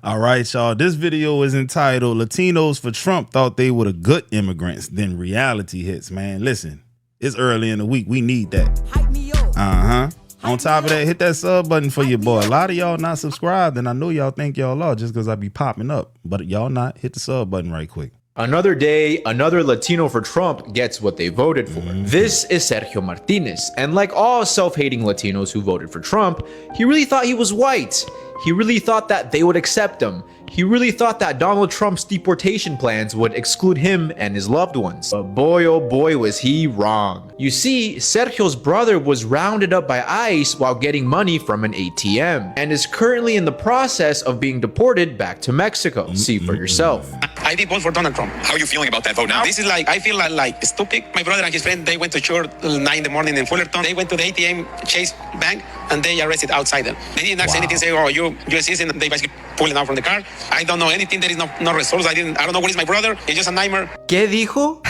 All right, y'all. This video is entitled Latinos for Trump Thought They Were the Good Immigrants. Then reality hits, man. Listen, it's early in the week. We need that. On top of that, hit that sub button for your boy. A lot of y'all not subscribed, and I know y'all think y'all are just because I be popping up. But y'all not. Hit the sub button right quick. Another day, another Latino for Trump gets what they voted for. This is Sergio Martinez, and like all self-hating Latinos who voted for Trump, he really thought he was white. He really thought that they would accept him. He really thought that Donald Trump's deportation plans would exclude him and his loved ones. But boy, oh boy, was he wrong. You see, Sergio's brother was rounded up by ICE while getting money from an ATM, and is currently in the process of being deported back to Mexico. See for yourself. I did vote for Donald Trump. How are you feeling about that vote now? This is like, I feel like stupid. My brother and his friend, they went to church 9 in the morning in Fullerton. They went to the ATM Chase Bank and they arrested outside them. They didn't ask anything, say, oh, you're a citizen. They basically pulling out from the car. I don't know anything. There is no results. I don't know what is my brother. It's just a nightmare. ¿Qué dijo?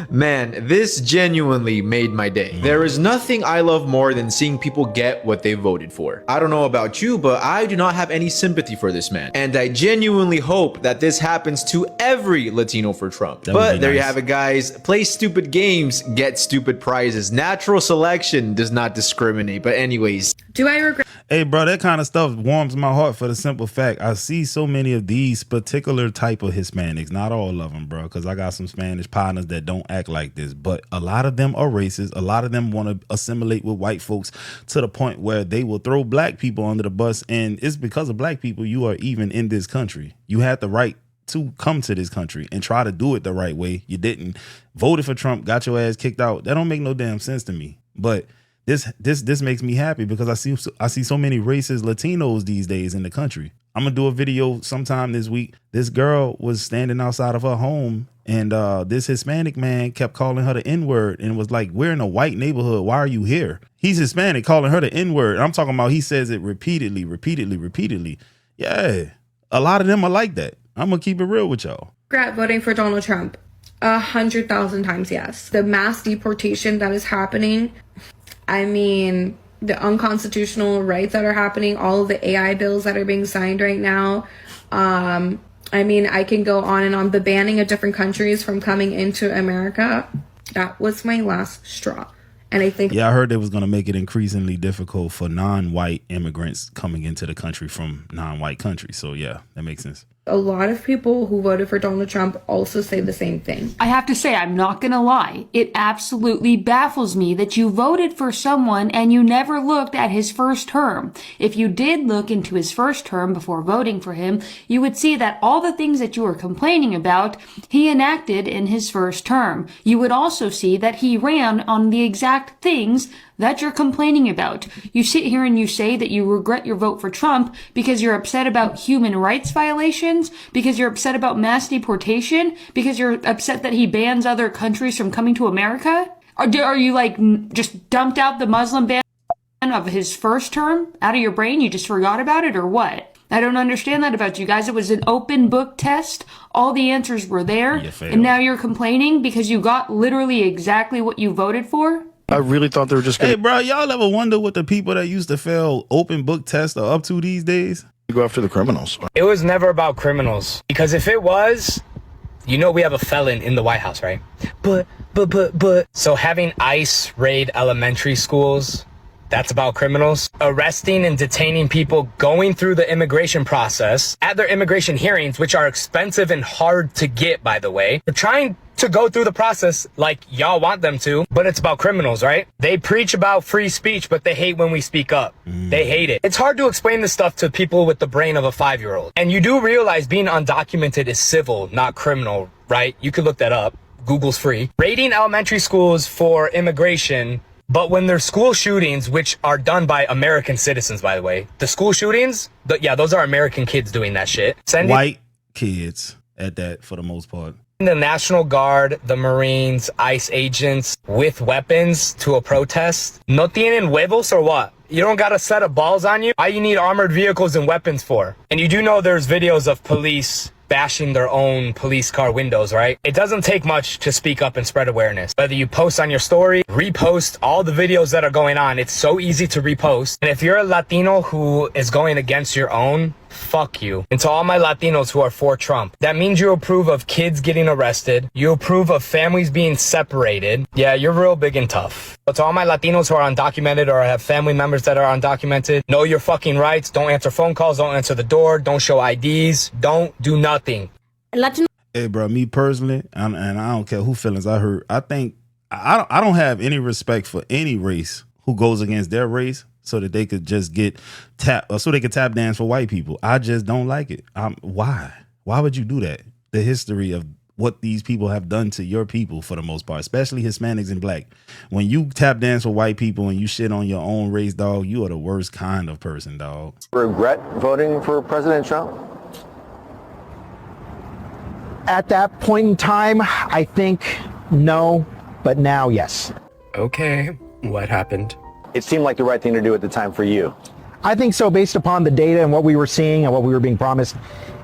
Man, this genuinely made my day. There is nothing I love more than seeing people get what they voted for. I don't know about you, but I do not have any sympathy for this man. And I genuinely hope that this happens to every Latino for Trump. But there you have it, guys. Play stupid games, get stupid prizes. Natural selection does not discriminate. But anyways. Do I regret? Hey, bro, that kind of stuff warms my heart for the simple fact I see so many of these particular type of Hispanics, not all of them, bro, because I got some Spanish partners that don't act like this, but a lot of them are racist. A lot of them want to assimilate with white folks to the point where they will throw black people under the bus. And it's because of black people you are even in this country. You had the right to come to this country and try to do it the right way. You didn't. Voted for Trump, got your ass kicked out. That don't make no damn sense to me. But this makes me happy because I see so many racist Latinos these days in the country. I'm gonna do a video sometime this week. This girl was standing outside of her home and this Hispanic man kept calling her the N-word and was like, we're in a white neighborhood. Why are you here? He's Hispanic calling her the N-word. I'm talking about he says it repeatedly. Yeah, a lot of them are like that. I'm gonna keep it real with y'all. Regret voting for Donald Trump. 100,000 times yes. The mass deportation that is happening. I mean, the unconstitutional rights that are happening, all of the AI bills that are being signed right now. I mean, I can go on and on. The banning of different countries from coming into America, that was my last straw. And I think... Yeah, I heard they was going to make it increasingly difficult for non-white immigrants coming into the country from non-white countries. So, yeah, that makes sense. A lot of people who voted for Donald Trump also say the same thing. I have to say, I'm not gonna lie. It absolutely baffles me that you voted for someone and you never looked at his first term. If you did look into his first term before voting for him, you would see that all the things that you were complaining about, he enacted in his first term. You would also see that he ran on the exact things that you're complaining about. You sit here and you say that you regret your vote for Trump because you're upset about human rights violations, because you're upset about mass deportation, because you're upset that he bans other countries from coming to America? Are you like just dumped out the Muslim ban of his first term out of your brain? You just forgot about it or what? I don't understand that about you guys. It was an open book test. All the answers were there. And now you're complaining because you got literally exactly what you voted for? I really thought they were just gonna... Hey, bro, y'all ever wonder what the people that used to fail open book tests are up to these days? Go after the criminals. It was never about criminals. Because if it was, you know we have a felon in the White House, right? But. So having ICE raid elementary schools, that's about criminals. Arresting and detaining people going through the immigration process at their immigration hearings, which are expensive and hard to get, by the way. They're trying to go through the process like y'all want them to, but it's about criminals, right? They preach about free speech, but they hate when we speak up. They hate it. It's hard to explain this stuff to people with the brain of a 5-year-old. And you do realize being undocumented is civil, not criminal, right? You could look that up. Google's free. Raiding elementary schools for immigration, but when there's school shootings, which are done by American citizens, by the way, the school shootings, yeah, those are American kids doing that shit. White kids at that, for the most part. The National Guard, the Marines, ICE agents with weapons to a protest. No tienen huevos or what? You don't got a set of balls on you? Why you need armored vehicles and weapons for? And you do know there's videos of police bashing their own police car windows, right? It doesn't take much to speak up and spread awareness. Whether you post on your story, repost all the videos that are going on, it's so easy to repost. And if you're a Latino who is going against your own, Fuck you. And to all my Latinos who are for Trump, that means you approve of kids getting arrested. You approve of families being separated. Yeah, you're real big and tough. But to all my Latinos who are undocumented or have family members that are undocumented, know your fucking rights. Don't answer phone calls. Don't answer the door. Don't show IDs. Don't do nothing. Hey, bro, me personally, and I don't care who feelings I hurt. I think I don't have any respect for any race who goes against their race so that they could just get so they could tap dance for white people. I just don't like it. Why? Why would you do that? The history of what these people have done to your people, for the most part, especially Hispanics and black. When you tap dance for white people and you shit on your own race, dog, you are the worst kind of person, dog. Regret voting for President Trump? At that point in time, I think no, but now, yes. Okay, what happened? It seemed like the right thing to do at the time for you. I think so, based upon the data and what we were seeing and what we were being promised.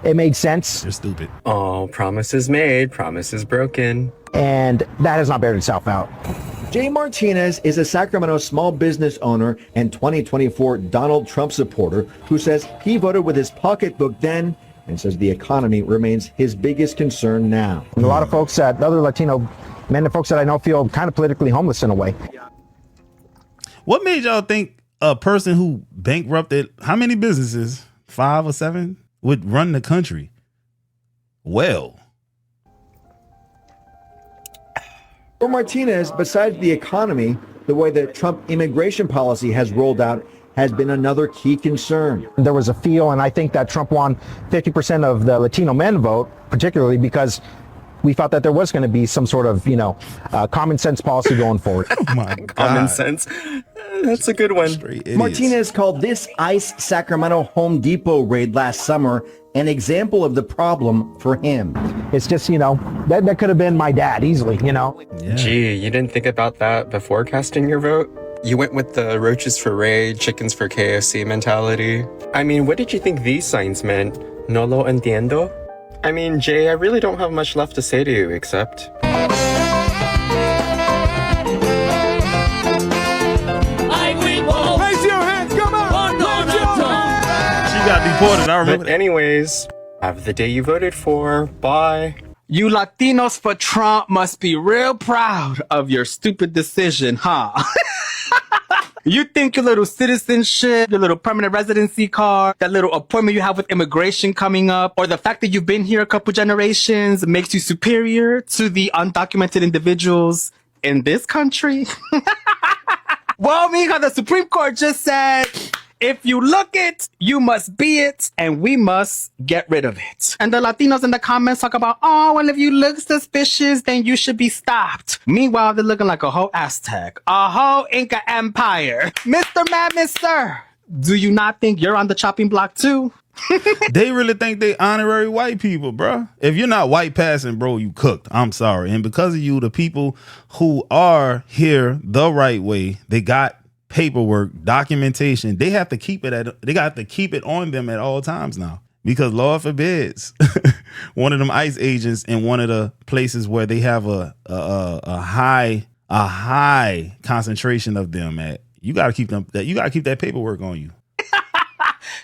It made sense. You're stupid. Oh, promises made, promises broken. And that has not bared itself out. Jay Martinez is a Sacramento small business owner and 2024 Donald Trump supporter who says he voted with his pocketbook then and says the economy remains his biggest concern now. And a lot of folks, other Latino men and folks that I know feel kind of politically homeless in a way. What made y'all think a person who bankrupted how many businesses, 5 or 7, would run the country? Well, For Martinez, besides the economy, the way that Trump immigration policy has rolled out has been another key concern. There was a feel, and I think that Trump won 50% of the Latino men vote, particularly because we thought that there was going to be some sort of, common sense policy going forward. oh my God. Common sense. That's a good one. Straight idiots. Martinez called this ICE Sacramento Home Depot raid last summer an example of the problem for him. It's just, that could have been my dad easily, Yeah. Gee, you didn't think about that before casting your vote? You went with the roaches for raid, chickens for KFC mentality. I mean, what did you think these signs meant? No lo entiendo? I mean, Jay, I really don't have much left to say to you except... Got deported, I remember But anyways, have the day you voted for. Bye. You Latinos for Trump must be real proud of your stupid decision, huh? You think your little citizenship, your little permanent residency card, that little appointment you have with immigration coming up, or the fact that you've been here a couple generations makes you superior to the undocumented individuals in this country? Well, mija, the Supreme Court just said, if you look it, you must be it, and we must get rid of it. And the Latinos in the comments talk about, oh, well, if you look suspicious, then you should be stopped. Meanwhile, they're looking like a whole Aztec, a whole Inca empire. Mr. Madness, sir, do you not think you're on the chopping block too? They really think they honorary white people, bro. If you're not white passing, bro, you cooked. I'm sorry. And because of you, the people who are here the right way, they got paperwork, documentation. They have to keep it they got to keep it on them at all times now, because Lord forbids one of them ICE agents in one of the places where they have a high concentration of them at. You got to keep them. You got to keep that paperwork on you.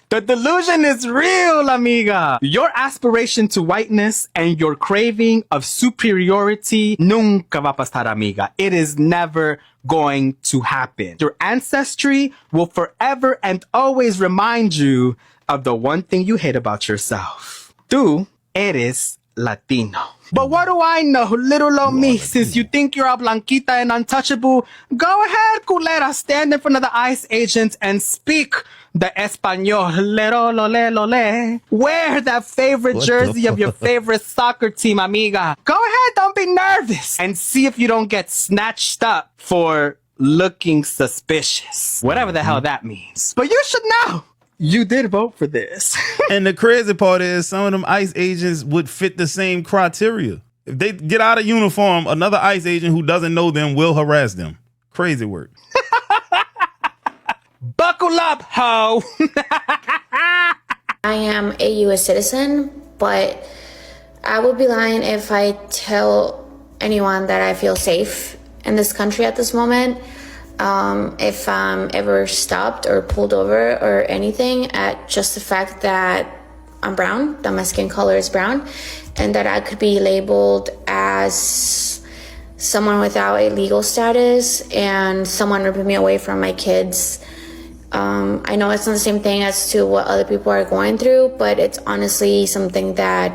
The delusion is real, amiga. Your aspiration to whiteness and your craving of superiority nunca va a pasar, amiga. It is never going to happen. Your ancestry will forever and always remind you of the one thing you hate about yourself. Tú eres Latino. But what do I know, little old me, since you think you're a blanquita and untouchable? Go ahead, culera, stand in front of the ICE agents and speak the Espanol. Wear that favorite jersey of your favorite soccer team, amiga. Go ahead, don't be nervous. And see if you don't get snatched up for looking suspicious. Whatever the hell that means. But you should know. You did vote for this. And the crazy part is some of them ICE agents would fit the same criteria. If they get out of uniform, another ICE agent who doesn't know them will harass them. Crazy work. Buckle up, ho. I am a U.S. citizen, but I would be lying if I tell anyone that I feel safe in this country at this moment. if I'm ever stopped or pulled over or anything at just the fact that I'm brown, that my skin color is brown, and that I could be labeled as someone without a legal status and someone ripping me away from my kids. I know it's not the same thing as to what other people are going through, but it's honestly something that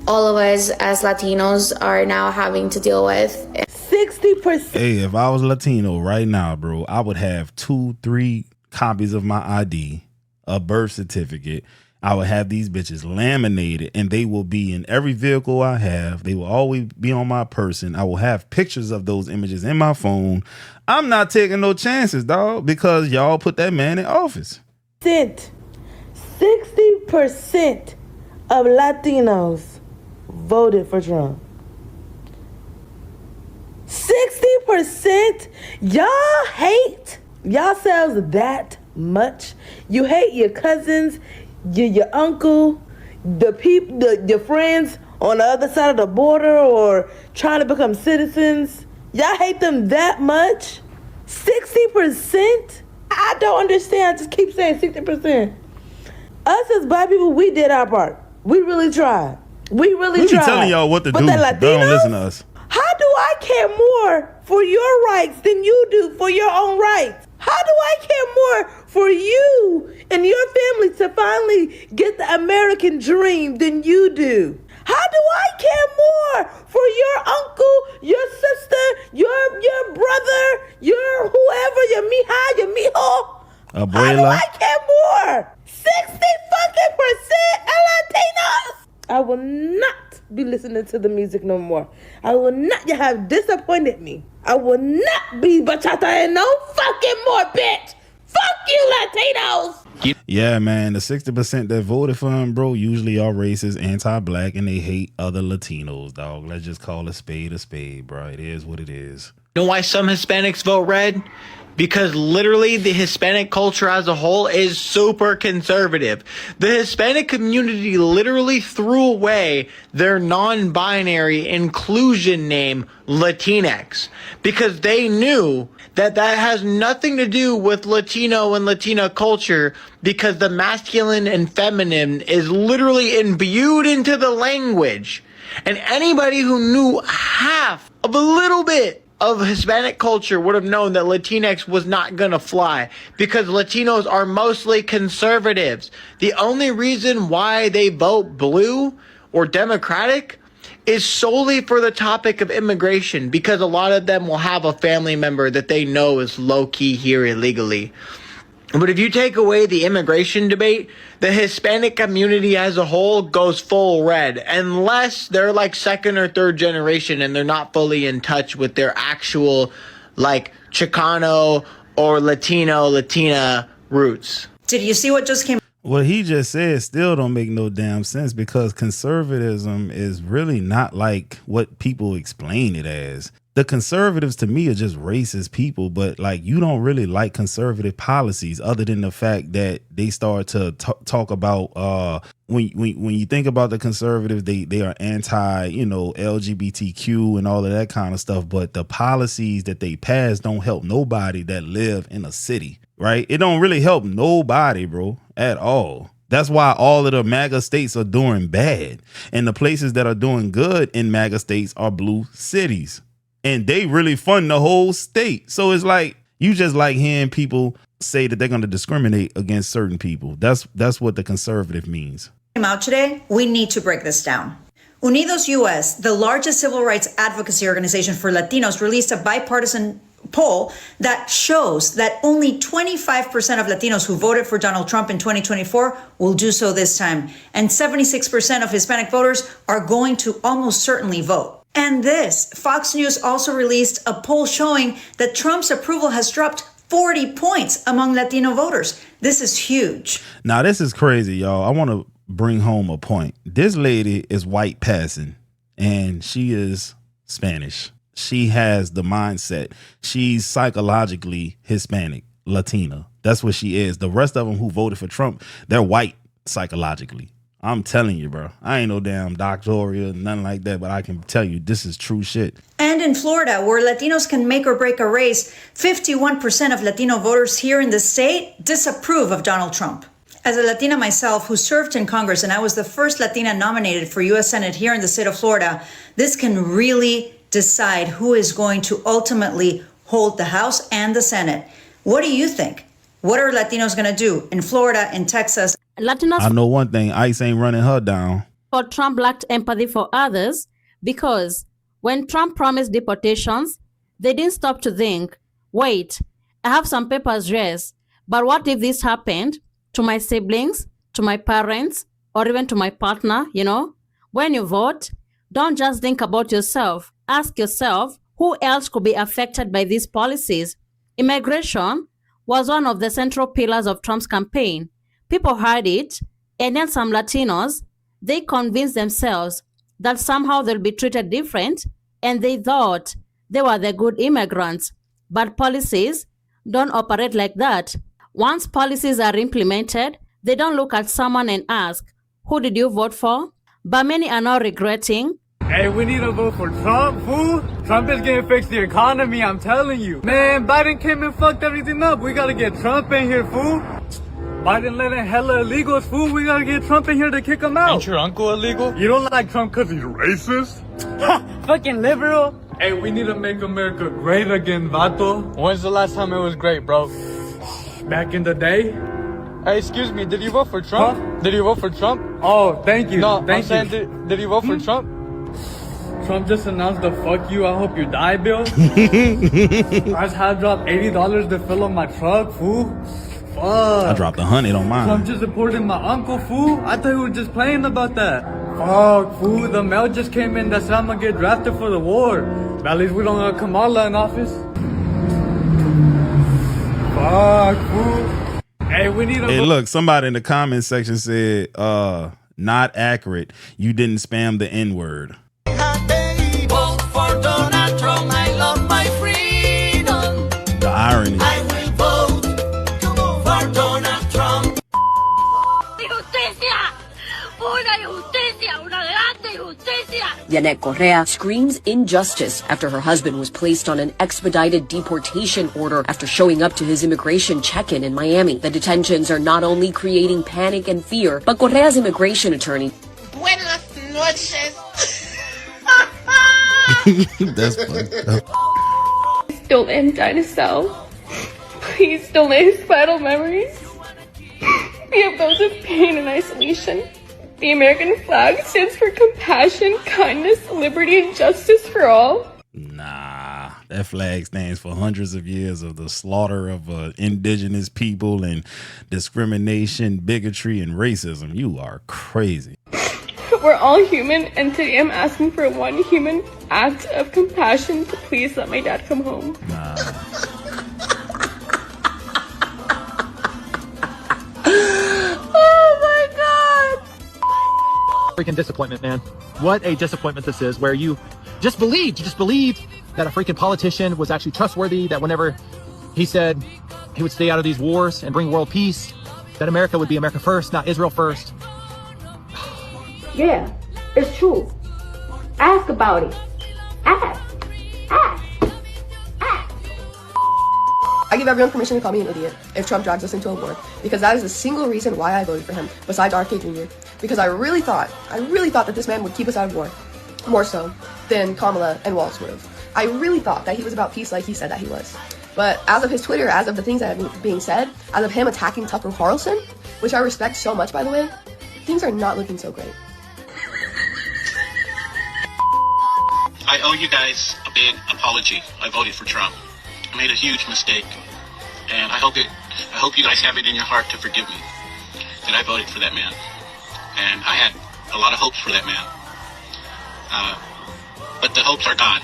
all of us as Latinos are now having to deal with. 60%. Hey, if I was Latino right now, bro, I would have 2-3 copies of my ID, a birth certificate. I would have these bitches laminated, and they will be in every vehicle I have. They will always be on my person. I will have pictures of those images in my phone. I'm not taking no chances, dog, because y'all put that man in office. 60% of Latinos voted for Trump. 60%? Y'all hate yourselves that much? You hate your cousins, your uncle, the people, your friends on the other side of the border or trying to become citizens? Y'all hate them that much? 60%? I don't understand. I just keep saying 60%. Us as black people, we did our part. We really tried. We really tried. We telling y'all what to do. The They Latinos, don't listen to us. how do I care more for your rights than you do for your own rights? How do I care more for you and your family to finally get the American dream than you do? How do I care more for your uncle, your sister, your brother, your whoever, your mija, your mijo? How do I care more? 60% Latinos. I will not be listening to the music no more. I will not. You have disappointed me. I will not be bachata and no fucking more, bitch. Fuck you, Latinos. Yeah, man, the 60% that voted for him, bro, usually are racist, anti-black, and they hate other Latinos, dog. Let's just call a spade, bro. It is what it is. You know why some Hispanics vote red? Because literally the Hispanic culture as a whole is super conservative. The Hispanic community literally threw away their non-binary inclusion name Latinx because they knew that that has nothing to do with Latino and Latina culture because the masculine and feminine is literally imbued into the language. And anybody who knew half of a little bit of Hispanic culture would have known that Latinx was not gonna fly because Latinos are mostly conservatives. The only reason why they vote blue or Democratic is solely for the topic of immigration because a lot of them will have a family member that they know is low-key here illegally. But if you take away the immigration debate, the Hispanic community as a whole goes full red, unless they're like second or third generation and they're not fully in touch with their actual like Chicano or Latina roots. Did you see what just came? What he just said still don't make no damn sense because conservatism is really not like what people explain it as. The conservatives to me are just racist people, but like you don't really like conservative policies other than the fact that they start to talk about when you think about the conservatives, they are anti, LGBTQ and all of that kind of stuff. But the policies that they pass don't help nobody that live in a city, right? It don't really help nobody, bro, at all. That's why all of the MAGA states are doing bad. And the places that are doing good in MAGA states are blue cities. And they really fund the whole state. So it's like you just like hearing people say that they're going to discriminate against certain people. That's what the conservative means. Came out today, we need to break this down. Unidos US, the largest civil rights advocacy organization for Latinos, released a bipartisan poll that shows that only 25% of Latinos who voted for Donald Trump in 2024 will do so this time. And 76% of Hispanic voters are going to almost certainly vote. And this, Fox News also released a poll showing that Trump's approval has dropped 40 points among Latino voters. This is huge. Now, this is crazy, y'all. I want to bring home a point. This lady is white passing, and she is Spanish. She has the mindset. She's psychologically Hispanic, Latina. That's what she is. The rest of them who voted for Trump, they're white psychologically. I'm telling you, bro. I ain't no damn doctor or nothing like that, but I can tell you this is true shit. And in Florida, where Latinos can make or break a race, 51% of Latino voters here in the state disapprove of Donald Trump. As a Latina myself who served in Congress, and I was the first Latina nominated for U.S. Senate here in the state of Florida, this can really decide who is going to ultimately hold the House and the Senate. What do you think? What are Latinos going to do in Florida, in Texas? Latinos I know one thing, ICE ain't running her down. for Trump lacked empathy for others because when Trump promised deportations, they didn't stop to think, wait, I have some papers, yes, but what if this happened to my siblings, to my parents, or even to my partner, you know? When you vote, don't just think about yourself. Ask yourself, who else could be affected by these policies? Immigration was one of the central pillars of Trump's campaign. People heard it, and then some Latinos, they convinced themselves that somehow they'll be treated different, and they thought they were the good immigrants. But policies don't operate like that. Once policies are implemented, they don't look at someone and ask, who did you vote for? But many are now regretting. Hey, we need to vote for Trump, fool. Trump is gonna fix the economy, I'm telling you. Man, Biden came and fucked everything up. We gotta get Trump in here, fool. Biden let in hella illegals, fool. We gotta get Trump in here to kick him out. Ain't your uncle illegal? You don't like Trump because he's racist? Fucking liberal. Hey, we need to make America great again, vato. When's the last time it was great, bro? Back in the day. Hey, excuse me, did you vote for Trump? Huh? Did you vote for Trump? Oh, thank you. No, thank I'm you. saying, did you vote for Trump? Trump just announced the fuck you, I hope you die bill. I just had to drop $80 to fill up my truck, fool. Fuck. I dropped 100 on mine. Trump just deported my uncle, fool. I thought he was just playing about that. Fuck, fool. The mail just came in that said I'm gonna get drafted for the war. But at least we don't have Kamala in office. Fuck, fool. Hey, we need a... Hey, look, somebody in the comment section said, not accurate. You didn't spam the N-word. Vote for Donald Trump. I love my freedom. The irony. I will vote for Donald Trump. Justicia. Una injusticia. Una grande injusticia. Yanet Correa screams injustice after her husband was placed on an expedited deportation order after showing up to his immigration check-in in Miami. The detentions are not only creating panic and fear, but Correa's immigration attorney. Buenas noches. That's fucked up. Don't let him die in a cell. Please don't let his vital memories be of those of pain and isolation. The American flag stands for compassion, kindness, liberty, and justice for all. Nah, that flag stands for hundreds of years of the slaughter of indigenous people and discrimination, bigotry, and racism. You are crazy. We're all human, and today I'm asking for one human act of compassion to please let my dad come home. Nah. Oh my God! Freaking disappointment, man. What a disappointment this is, where you just believed that a freaking politician was actually trustworthy, that whenever he said he would stay out of these wars and bring world peace, that America would be America first, not Israel first. Yeah, it's true. Ask about it. Ask. I give everyone permission to call me an idiot if Trump drags us into a war, because that is the single reason why I voted for him, besides RFK Jr. Because I really thought that this man would keep us out of war, more so than Kamala and Walz would have. I really thought that he was about peace like he said that he was. But as of his Twitter, as of the things that are being said, as of him attacking Tucker Carlson, which I respect so much, by the way, things are not looking so great. I owe you guys a big apology. I voted for Trump. I made a huge mistake, and I hope you guys have it in your heart to forgive me that I voted for that man. And I had a lot of hopes for that man, but the hopes are gone.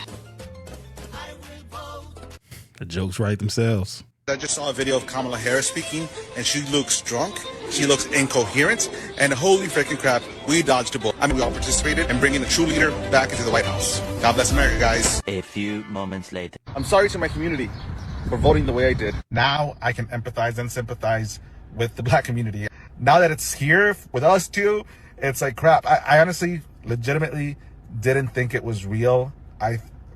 The jokes write themselves. I just saw a video of Kamala Harris speaking, and she looks drunk. She looks incoherent, and holy freaking crap, we dodged a bullet. I mean, we all participated in bringing a true leader back into the White House. God bless America, guys. A few moments later. I'm sorry to my community for voting the way I did. Now I can empathize and sympathize with the black community. Now that it's here with us too, it's like crap. I honestly, legitimately didn't think it was real.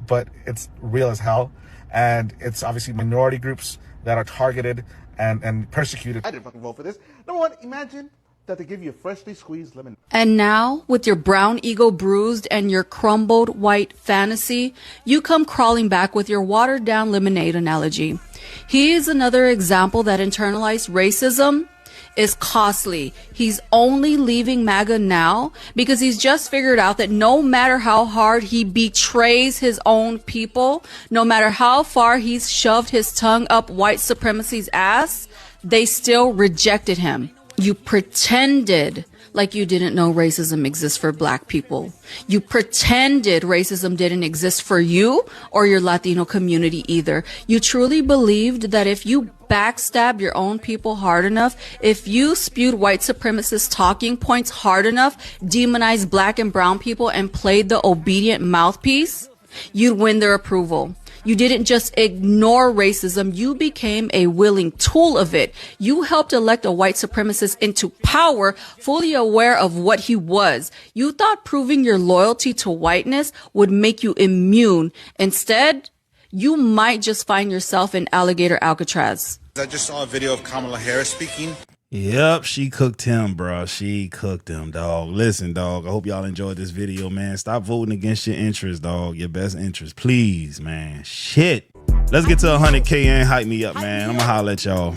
but it's real as hell. And it's obviously minority groups that are targeted and persecuted. I didn't fucking vote for this. Number one, imagine that they give you a freshly squeezed lemon. And now, with your brown ego bruised and your crumbled white fantasy, you come crawling back with your watered down lemonade analogy. He is another example that internalized racism is costly. He's only leaving MAGA now because he's just figured out that no matter how hard he betrays his own people, no matter how far he's shoved his tongue up white supremacy's ass, they still rejected him. You pretended like you didn't know racism exists for black people. You pretended racism didn't exist for you or your Latino community either. You truly believed that if you backstabbed your own people hard enough, if you spewed white supremacist talking points hard enough, demonized black and brown people, and played the obedient mouthpiece, you'd win their approval. You didn't just ignore racism, you became a willing tool of it. You helped elect a white supremacist into power, fully aware of what he was. You thought proving your loyalty to whiteness would make you immune. Instead, you might just find yourself in alligator Alcatraz. I just saw a video of Kamala Harris speaking. Yep, she cooked him, bro. She cooked him, dog. Listen, dog, I hope y'all enjoyed this video, man. Stop voting against your interests, dog. Your best interest, please, man. Shit. Let's get to 100K and hype me up, man. I'm gonna holler at y'all.